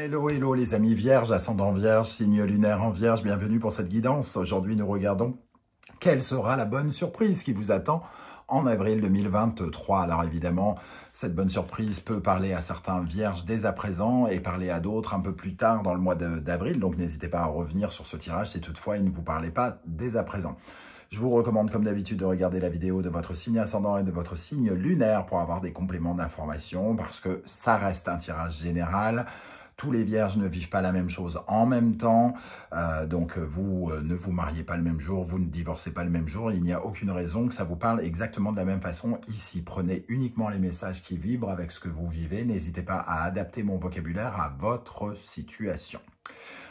Hello, hello les amis vierges, ascendant vierge, signe lunaire en vierge, bienvenue pour cette guidance. Aujourd'hui, nous regardons quelle sera la bonne surprise qui vous attend en avril 2023. Alors évidemment, cette bonne surprise peut parler à certains vierges dès à présent et parler à d'autres un peu plus tard dans le mois d'avril. Donc n'hésitez pas à revenir sur ce tirage si toutefois il ne vous parlait pas dès à présent. Je vous recommande comme d'habitude de regarder la vidéo de votre signe ascendant et de votre signe lunaire pour avoir des compléments d'information parce que ça reste un tirage général. Tous les vierges ne vivent pas la même chose en même temps, donc vous ne vous mariez pas le même jour, vous ne divorcez pas le même jour, il n'y a aucune raison que ça vous parle exactement de la même façon ici. Prenez uniquement les messages qui vibrent avec ce que vous vivez, n'hésitez pas à adapter mon vocabulaire à votre situation.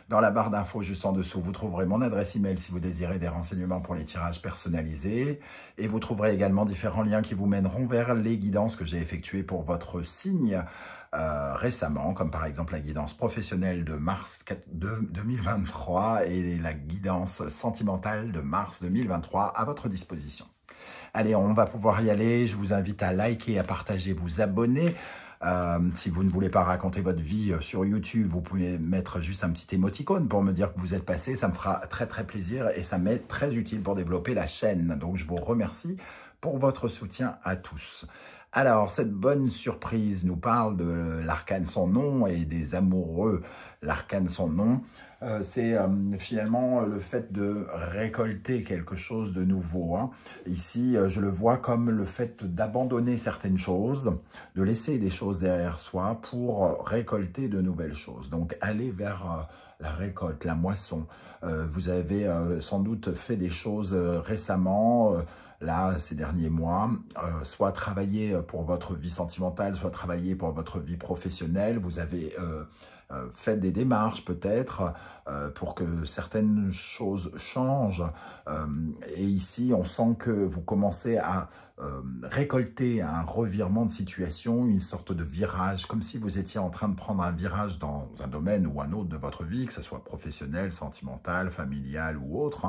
Dans la barre d'infos juste en dessous, vous trouverez mon adresse email si vous désirez des renseignements pour les tirages personnalisés. Et vous trouverez également différents liens qui vous mèneront vers les guidances que j'ai effectuées pour votre signe récemment, comme par exemple la guidance professionnelle de mars 2023 et la guidance sentimentale de mars 2023 à votre disposition. Allez, on va pouvoir y aller. Je vous invite à liker, à partager, vous abonner. Si vous ne voulez pas raconter votre vie sur YouTube, vous pouvez mettre juste un petit émoticône pour me dire que vous êtes passé. Ça me fera très très plaisir et ça m'est très utile pour développer la chaîne. Donc je vous remercie pour votre soutien à tous. Alors, cette bonne surprise nous parle de l'arcane sans nom et des amoureux. L'arcane sans nom, c'est finalement le fait de récolter quelque chose de nouveau. Ici, je le vois comme le fait d'abandonner certaines choses, de laisser des choses derrière soi pour récolter de nouvelles choses. Donc, aller vers la récolte, la moisson. Vous avez sans doute fait des choses récemment, là, ces derniers mois, soit travailler pour votre vie sentimentale, soit travailler pour votre vie professionnelle. Vous avez fait des démarches peut-être pour que certaines choses changent. Et ici, on sent que vous commencez à récolter un revirement de situation, une sorte de virage, comme si vous étiez en train de prendre un virage dans un domaine ou un autre de votre vie, que ce soit professionnel, sentimental, familial ou autre.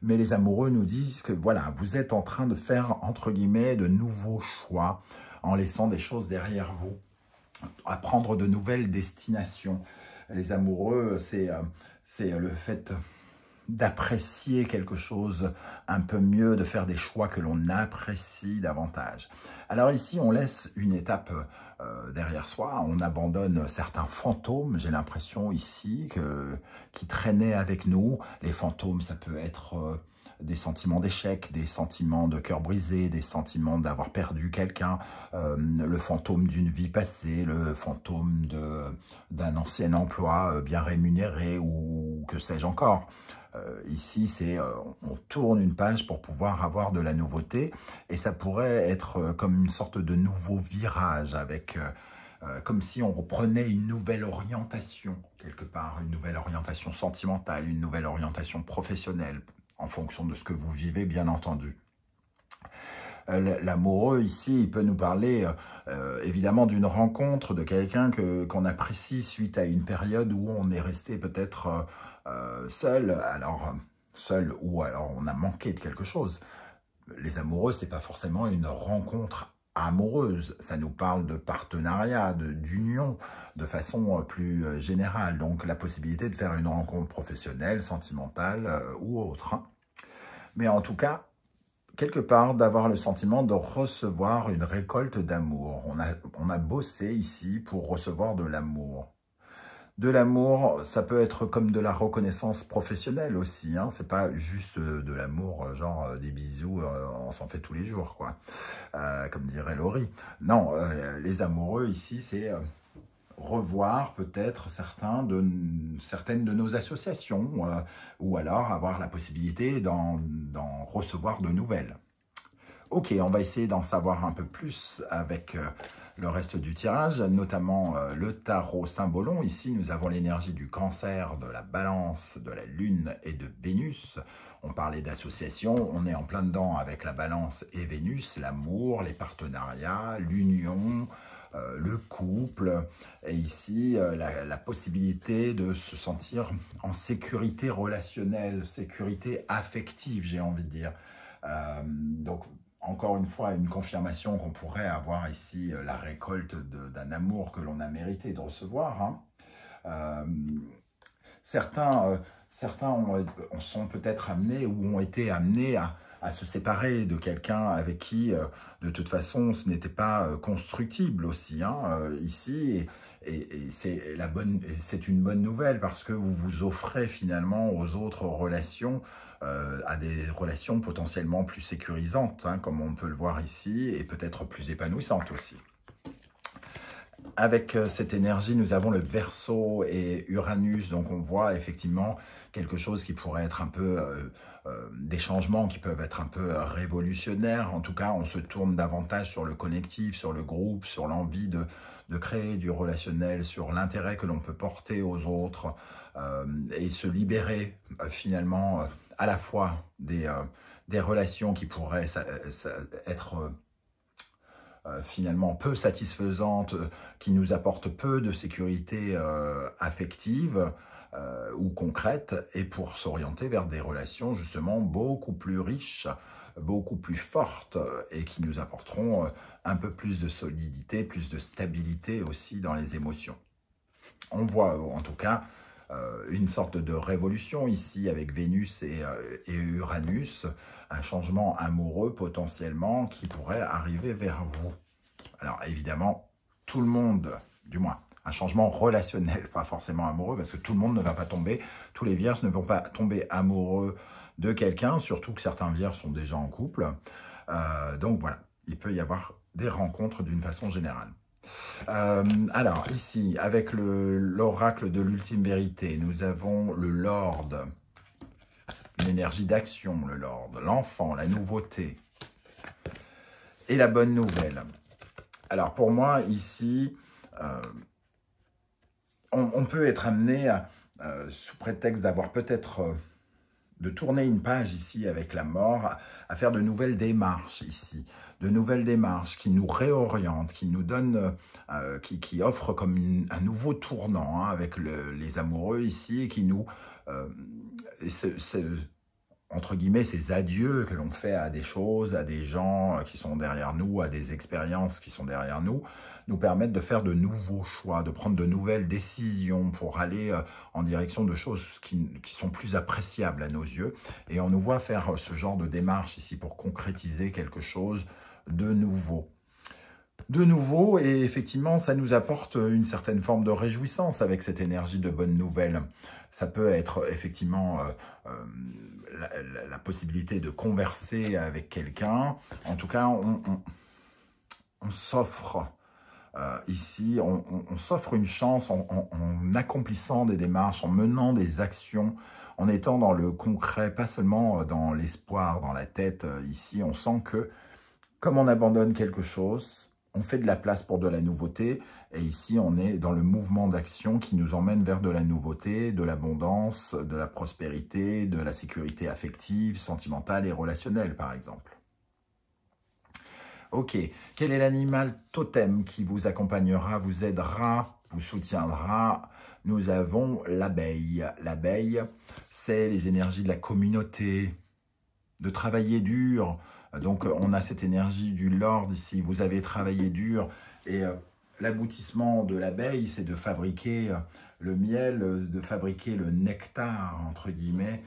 Mais les amoureux nous disent que voilà, vous êtes en train de faire, entre guillemets, de nouveaux choix en laissant des choses derrière vous, à prendre de nouvelles destinations. Les amoureux, c'est le fait d'apprécier quelque chose un peu mieux, de faire des choix que l'on apprécie davantage. Alors ici, on laisse une étape derrière soi, on abandonne certains fantômes, j'ai l'impression ici, qui traînaient avec nous. Les fantômes, ça peut être des sentiments d'échec, des sentiments de cœur brisé, des sentiments d'avoir perdu quelqu'un, le fantôme d'une vie passée, le fantôme d'un ancien emploi bien rémunéré ou que sais-je encore. Ici, on tourne une page pour pouvoir avoir de la nouveauté et ça pourrait être comme une sorte de nouveau virage avec comme si on reprenait une nouvelle orientation quelque part, une nouvelle orientation sentimentale, une nouvelle orientation professionnelle en fonction de ce que vous vivez bien entendu. L'amoureux ici, il peut nous parler évidemment d'une rencontre, de quelqu'un qu'on apprécie suite à une période où on est resté peut-être seul, seul ou alors on a manqué de quelque chose. Les amoureux, c'est pas forcément une rencontre amoureuse, ça nous parle de partenariat, d'union, de façon plus générale. Donc la possibilité de faire une rencontre professionnelle, sentimentale ou autre. Mais en tout cas, quelque part, d'avoir le sentiment de recevoir une récolte d'amour. On a bossé ici pour recevoir de l'amour. De l'amour, ça peut être comme de la reconnaissance professionnelle aussi. C'est pas juste de l'amour, genre des bisous, on s'en fait tous les jours, quoi. Comme dirait Laurie. Non, les amoureux ici, c'est revoir peut-être certaines de nos associations ou alors avoir la possibilité d'en recevoir de nouvelles. Ok, on va essayer d'en savoir un peu plus avec le reste du tirage, notamment le tarot symbolon. Ici, nous avons l'énergie du cancer, de la balance, de la lune et de Vénus. On parlait d'association, on est en plein dedans avec la balance et Vénus, l'amour, les partenariats, l'union, le couple. Et ici, la possibilité de se sentir en sécurité relationnelle, sécurité affective, j'ai envie de dire. Donc, encore une fois, une confirmation qu'on pourrait avoir ici la récolte d'un amour que l'on a mérité de recevoir. Certains sont peut-être amenés ou ont été amenés à se séparer de quelqu'un avec qui, de toute façon, ce n'était pas constructible aussi, hein, ici. Et c'est une bonne nouvelle parce que vous vous offrez finalement aux autres relations, à des relations potentiellement plus sécurisantes, hein, comme on peut le voir ici, et peut-être plus épanouissantes aussi. Avec cette énergie, nous avons le Verseau et Uranus, donc on voit effectivement quelque chose qui pourrait être un peu des changements qui peuvent être un peu révolutionnaires. En tout cas, on se tourne davantage sur le connectif, sur le groupe, sur l'envie de créer du relationnel, sur l'intérêt que l'on peut porter aux autres et se libérer finalement à la fois des relations qui pourraient être finalement peu satisfaisante, qui nous apporte peu de sécurité affective ou concrète, et pour s'orienter vers des relations justement beaucoup plus riches, beaucoup plus fortes, et qui nous apporteront un peu plus de solidité, plus de stabilité aussi dans les émotions. On voit en tout cas une sorte de révolution ici avec Vénus et Uranus, un changement amoureux potentiellement qui pourrait arriver vers vous. Alors évidemment, tout le monde, du moins, un changement relationnel, pas forcément amoureux, parce que tout le monde ne va pas tomber, tous les vierges ne vont pas tomber amoureux de quelqu'un, surtout que certains vierges sont déjà en couple. Donc voilà, il peut y avoir des rencontres d'une façon générale. Alors, ici, avec l'oracle de l'ultime vérité, nous avons le Lord, une énergie d'action, le Lord, l'enfant, la nouveauté et la bonne nouvelle. Alors, pour moi, ici, on peut être amené, sous prétexte d'avoir peut-être de tourner une page ici avec la mort, à faire de nouvelles démarches ici, de nouvelles démarches qui nous réorientent, qui nous donnent, qui offrent comme un nouveau tournant hein, avec les amoureux ici, et qui nous, entre guillemets, ces adieux que l'on fait à des choses, à des gens qui sont derrière nous, à des expériences qui sont derrière nous, nous permettent de faire de nouveaux choix, de prendre de nouvelles décisions pour aller en direction de choses qui sont plus appréciables à nos yeux. Et on nous voit faire ce genre de démarche ici pour concrétiser quelque chose de nouveau. Et effectivement, ça nous apporte une certaine forme de réjouissance avec cette énergie de bonnes nouvelles. Ça peut être effectivement la possibilité de converser avec quelqu'un. En tout cas, on s'offre ici, on s'offre une chance en accomplissant des démarches, en menant des actions, en étant dans le concret, pas seulement dans l'espoir, dans la tête. Ici, on sent que comme on abandonne quelque chose, on fait de la place pour de la nouveauté. Et ici, on est dans le mouvement d'action qui nous emmène vers de la nouveauté, de l'abondance, de la prospérité, de la sécurité affective, sentimentale et relationnelle, par exemple. Ok, quel est l'animal totem qui vous accompagnera, vous aidera, vous soutiendra? Nous avons l'abeille. L'abeille, c'est les énergies de la communauté, de travailler dur. Donc, on a cette énergie du Lord ici. Vous avez travaillé dur et l'aboutissement de l'abeille, c'est de fabriquer le miel, de fabriquer le nectar, entre guillemets.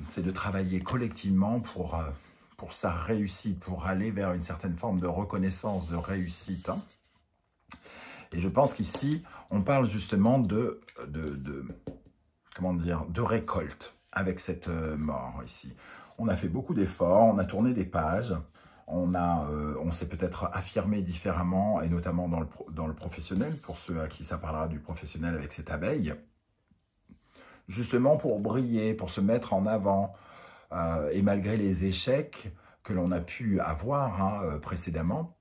C'est de travailler collectivement pour sa réussite, pour aller vers une certaine forme de reconnaissance, de réussite. Hein. Et je pense qu'ici, on parle justement de récolte avec cette mort ici. On a fait beaucoup d'efforts, on a tourné des pages, on s'est peut-être affirmé différemment, et notamment dans le professionnel, pour ceux à qui ça parlera du professionnel avec cette abeille, justement pour briller, pour se mettre en avant, et malgré les échecs que l'on a pu avoir hein, précédemment,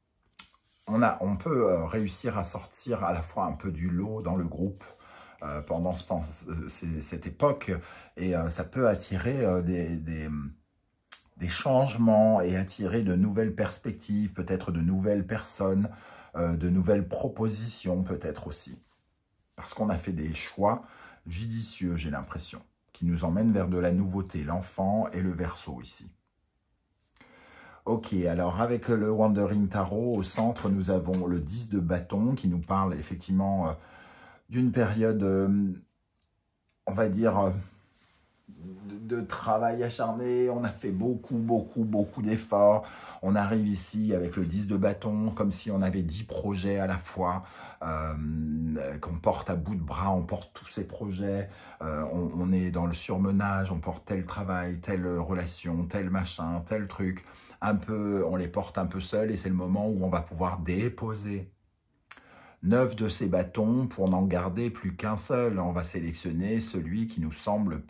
on peut réussir à sortir à la fois un peu du lot dans le groupe, pendant cette époque, et ça peut attirer des changements et attirer de nouvelles perspectives, peut-être de nouvelles personnes, de nouvelles propositions peut-être aussi. Parce qu'on a fait des choix judicieux, j'ai l'impression, qui nous emmènent vers de la nouveauté, l'enfant et le Verseau ici. Ok, alors avec le Wandering Tarot, au centre, nous avons le 10 de bâton qui nous parle effectivement d'une période, on va dire, de travail acharné. On a fait beaucoup d'efforts. On arrive ici avec le 10 de bâton, comme si on avait 10 projets à la fois, qu'on porte à bout de bras, on porte tous ces projets, on est dans le surmenage, on porte tel travail, telle relation, tel machin, tel truc. Un peu, on les porte un peu seuls et c'est le moment où on va pouvoir déposer 9 de ces bâtons pour n'en garder plus qu'un seul. On va sélectionner celui qui nous semble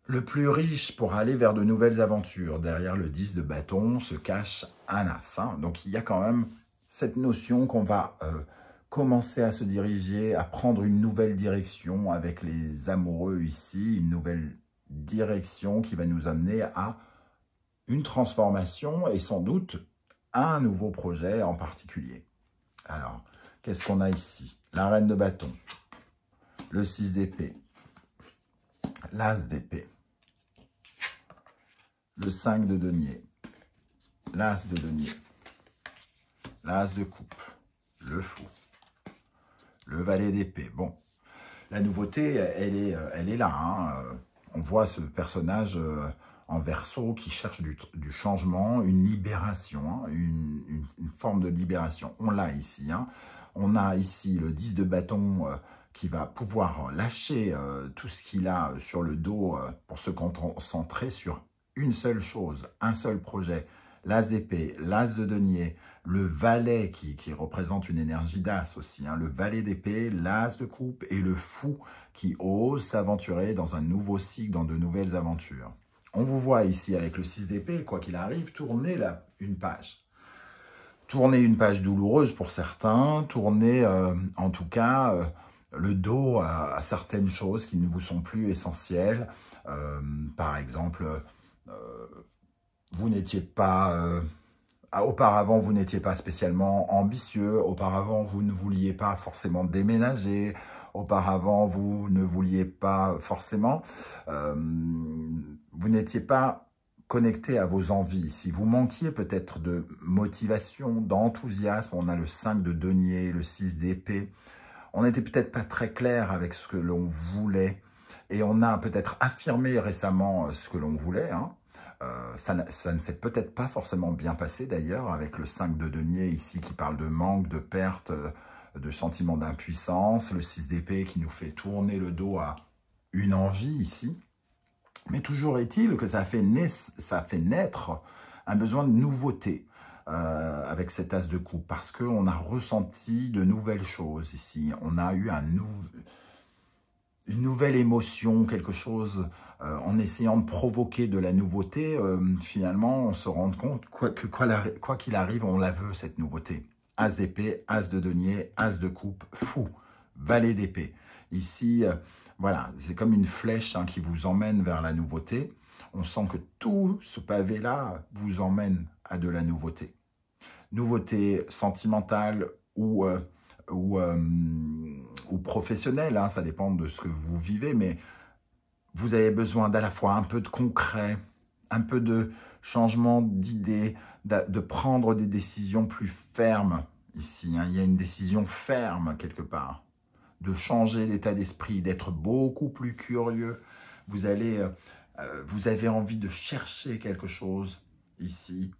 le plus riche pour aller vers de nouvelles aventures. Derrière le 10 de bâton se cache un as. Donc il y a quand même cette notion qu'on va commencer à se diriger, à prendre une nouvelle direction avec les amoureux ici, une nouvelle direction qui va nous amener à une transformation et sans doute un nouveau projet en particulier. Alors, qu'est-ce qu'on a ici? La reine de bâton, le 6 d'épée, l'as d'épée, le 5 de denier, l'as de denier, l'as de coupe, le fou, le valet d'épée. Bon, la nouveauté, elle est là. On voit ce personnage en verso qui cherche du changement, une libération, une forme de libération. On l'a ici. On a ici le 10 de bâton qui va pouvoir lâcher tout ce qu'il a sur le dos pour se concentrer sur une seule chose, un seul projet. L'as d'épée, l'as de denier, le valet qui représente une énergie d'as aussi, le valet d'épée, l'as de coupe et le fou qui ose s'aventurer dans un nouveau cycle, dans de nouvelles aventures. On vous voit ici avec le 6 d'épée, quoi qu'il arrive, tourner une page. Tourner une page douloureuse pour certains, tourner en tout cas le dos à certaines choses qui ne vous sont plus essentielles. Par exemple, vous n'étiez pas... auparavant, vous n'étiez pas spécialement ambitieux. Auparavant, vous ne vouliez pas forcément déménager. Auparavant, vous ne vouliez pas forcément... vous n'étiez pas connecté à vos envies. Si vous manquiez peut-être de motivation, d'enthousiasme, on a le 5 de denier, le 6 d'épée. On n'était peut-être pas très clair avec ce que l'on voulait. Et on a peut-être affirmé récemment ce que l'on voulait, ça ne s'est peut-être pas forcément bien passé d'ailleurs, avec le 5 de denier ici qui parle de manque, de perte, de sentiment d'impuissance, le 6 d'épée qui nous fait tourner le dos à une envie ici. Mais toujours est-il que ça fait naître un besoin de nouveauté avec cet as de coupe, parce qu'on a ressenti de nouvelles choses ici. On a eu une nouvelle émotion, quelque chose, en essayant de provoquer de la nouveauté, finalement, on se rend compte que quoi qu'il arrive, on la veut, cette nouveauté. As d'épée, as de denier, as de coupe, fou, valet d'épée. Ici, voilà, c'est comme une flèche qui vous emmène vers la nouveauté. On sent que tout ce pavé-là vous emmène à de la nouveauté. Nouveauté sentimentale ou professionnel, ça dépend de ce que vous vivez, mais vous avez besoin d'à la fois un peu de concret, un peu de changement d'idée, de prendre des décisions plus fermes ici. Il y a une décision ferme quelque part, de changer d'état d'esprit, d'être beaucoup plus curieux. Vous avez envie de chercher quelque chose ici.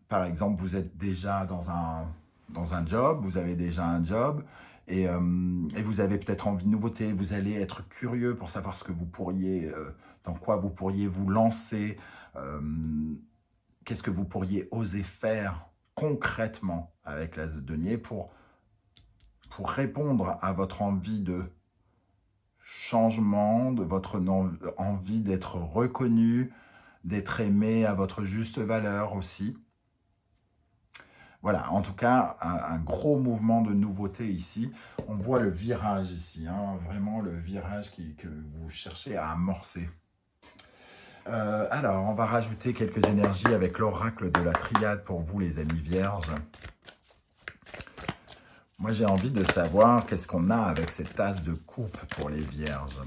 Par exemple, vous êtes déjà dans un job, vous avez déjà un job, et vous avez peut-être envie de nouveauté, vous allez être curieux pour savoir ce que vous pourriez, dans quoi vous pourriez vous lancer, qu'est-ce que vous pourriez oser faire concrètement avec l'as de denier pour répondre à votre envie de changement, de votre envie d'être reconnu, d'être aimé à votre juste valeur aussi. Voilà, en tout cas, un gros mouvement de nouveauté ici. On voit le virage ici, vraiment le virage que vous cherchez à amorcer. Alors, on va rajouter quelques énergies avec l'oracle de la triade pour vous, les amis vierges. Moi, j'ai envie de savoir qu'est-ce qu'on a avec cette as de coupe pour les vierges.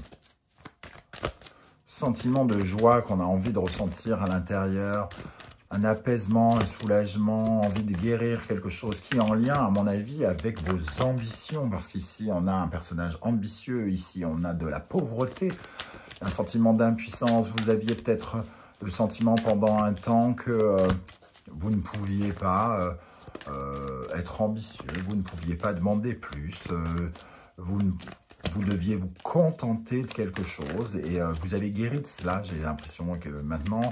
Sentiment de joie qu'on a envie de ressentir à l'intérieur. un apaisement, un soulagement, envie de guérir quelque chose qui est en lien, à mon avis, avec vos ambitions. Parce qu'ici, on a un personnage ambitieux, ici, on a de la pauvreté, un sentiment d'impuissance. Vous aviez peut-être le sentiment pendant un temps que vous ne pouviez pas être ambitieux, vous ne pouviez pas demander plus, vous deviez vous contenter de quelque chose et vous avez guéri de cela. J'ai l'impression que maintenant,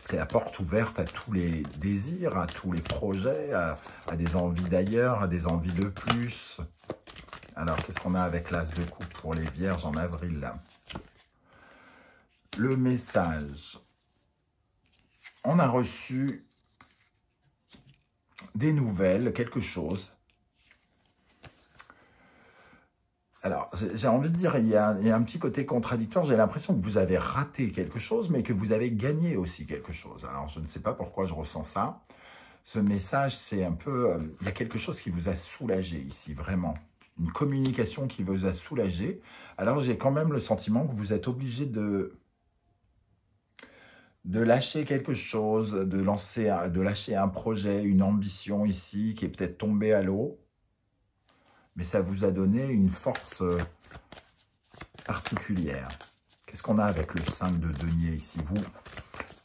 c'est la porte ouverte à tous les désirs, à tous les projets, à des envies d'ailleurs, à des envies de plus. Alors, qu'est-ce qu'on a avec l'As de coupe pour les Vierges en avril là? Le message. On a reçu des nouvelles, quelque chose. Alors, j'ai envie de dire, il y a un petit côté contradictoire. J'ai l'impression que vous avez raté quelque chose, mais que vous avez gagné aussi quelque chose. Alors, je ne sais pas pourquoi je ressens ça. Ce message, c'est un peu... il y a quelque chose qui vous a soulagé ici, vraiment. Une communication qui vous a soulagé. Alors, j'ai quand même le sentiment que vous êtes obligé de lâcher quelque chose, de lâcher un projet, une ambition ici, qui est peut-être tombée à l'eau. Mais ça vous a donné une force particulière. Qu'est-ce qu'on a avec le 5 de denier ici?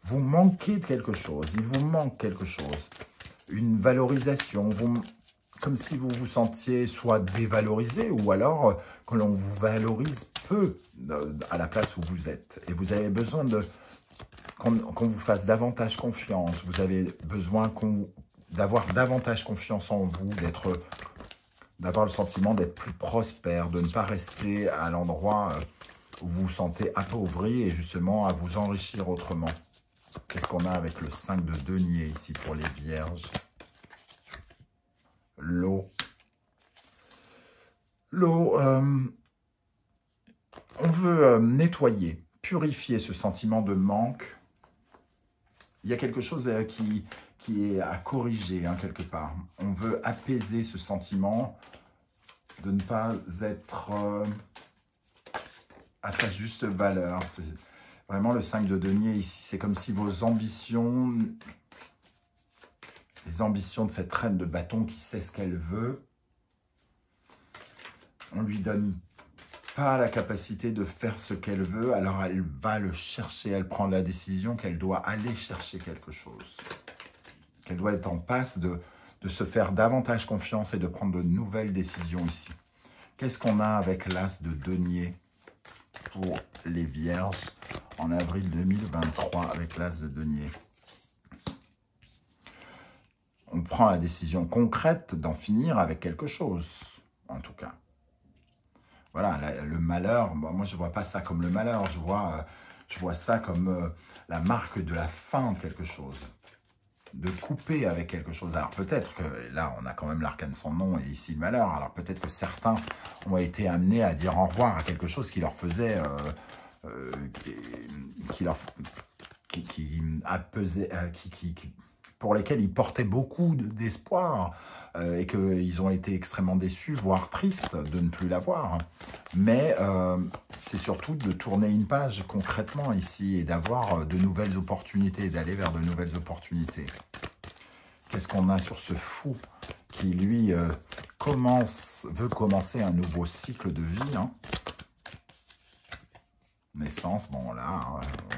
Vous manquez de quelque chose, il vous manque quelque chose. Une valorisation, comme si vous vous sentiez soit dévalorisé ou alors que l'on vous valorise peu à la place où vous êtes. Et vous avez besoin qu'on vous fasse davantage confiance. Vous avez besoin d'avoir davantage confiance en vous, d'avoir le sentiment d'être plus prospère, de ne pas rester à l'endroit où vous vous sentez appauvri et justement à vous enrichir autrement. Qu'est-ce qu'on a avec le 5 de denier ici pour les Vierges? L'eau. L'eau, on veut nettoyer, purifier ce sentiment de manque. Il y a quelque chose qui est à corriger, hein, quelque part. On veut apaiser ce sentiment de ne pas être à sa juste valeur. C'est vraiment le 5 de denier ici. C'est comme si vos ambitions, les ambitions de cette reine de bâton qui sait ce qu'elle veut, on lui donne pas la capacité de faire ce qu'elle veut, alors elle va le chercher, elle prend la décision qu'elle doit aller chercher quelque chose. Qu'elle doit être en passe de se faire davantage confiance et de prendre de nouvelles décisions ici. Qu'est-ce qu'on a avec l'As de denier pour les Vierges en avril 2023 avec l'As de denier? On prend la décision concrète d'en finir avec quelque chose, en tout cas. Voilà, le malheur, moi je ne vois pas ça comme le malheur, je vois ça comme la marque de la fin de quelque chose, de couper avec quelque chose. Alors peut-être que, là on a quand même l'arcane sans nom et ici le malheur, alors peut-être que certains ont été amenés à dire au revoir à quelque chose qui leur faisait, pour lesquels ils portaient beaucoup d'espoir et qu'ils ont été extrêmement déçus, voire tristes de ne plus l'avoir. Mais c'est surtout de tourner une page concrètement ici et d'avoir de nouvelles opportunités, d'aller vers de nouvelles opportunités. Qu'est-ce qu'on a sur ce fou qui, lui, veut commencer un nouveau cycle de vie, hein? Naissance, bon là,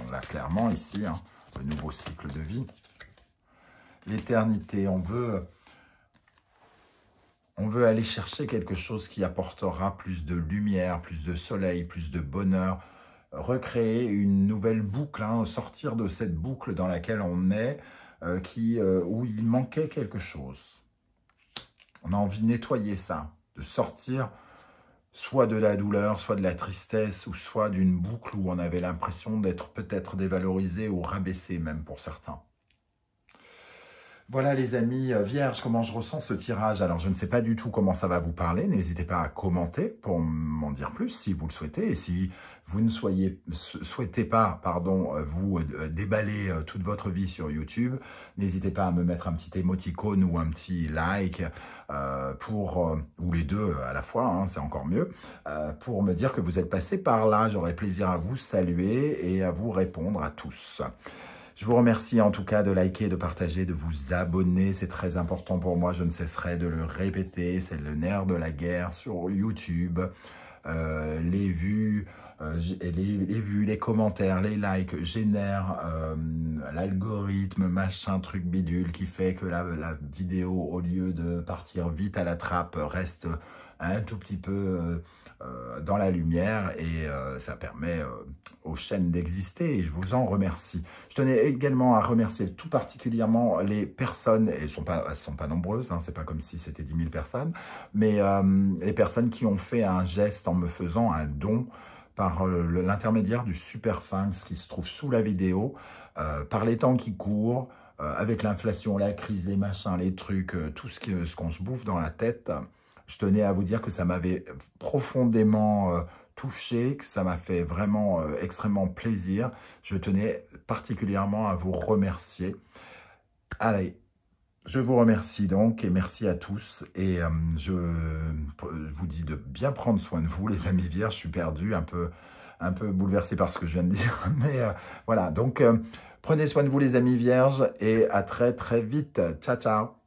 on l'a clairement ici, hein, le nouveau cycle de vie. L'éternité, on veut aller chercher quelque chose qui apportera plus de lumière, plus de soleil, plus de bonheur, recréer une nouvelle boucle, hein, sortir de cette boucle dans laquelle on est, où il manquait quelque chose. On a envie de nettoyer ça, de sortir soit de la douleur, soit de la tristesse, ou soit d'une boucle où on avait l'impression d'être peut-être dévalorisé ou rabaissé même pour certains. Voilà les amis vierges, comment je ressens ce tirage. Alors je ne sais pas du tout comment ça va vous parler, n'hésitez pas à commenter pour m'en dire plus si vous le souhaitez. Et si vous ne souhaitez pas vous déballer toute votre vie sur YouTube, n'hésitez pas à me mettre un petit émoticône ou un petit like, ou les deux à la fois, hein, c'est encore mieux, pour me dire que vous êtes passé par là. J'aurai plaisir à vous saluer et à vous répondre à tous. Je vous remercie en tout cas de liker, de partager, de vous abonner. C'est très important pour moi. Je ne cesserai de le répéter. C'est le nerf de la guerre sur YouTube. Les vues, les commentaires, les likes génèrent l'algorithme, machin, truc bidule qui fait que la vidéo, au lieu de partir vite à la trappe, reste un tout petit peu dans la lumière et ça permet aux chaînes d'exister et je vous en remercie. Je tenais également à remercier tout particulièrement les personnes, et elles sont pas nombreuses, hein, c'est pas comme si c'était 10 000 personnes, mais les personnes qui ont fait un geste en me faisant un don par l'intermédiaire du Superphinx qui se trouve sous la vidéo, par les temps qui courent, avec l'inflation, la crise, les machins, les trucs, tout ce qu'on se bouffe dans la tête. Je tenais à vous dire que ça m'avait profondément touché, que ça m'a fait vraiment extrêmement plaisir. Je tenais particulièrement à vous remercier. Allez, je vous remercie donc et merci à tous. Et je vous dis de bien prendre soin de vous, les amis vierges. Je suis perdu, un peu bouleversé par ce que je viens de dire. Mais voilà, donc prenez soin de vous, les amis vierges, et à très très vite. Ciao, ciao.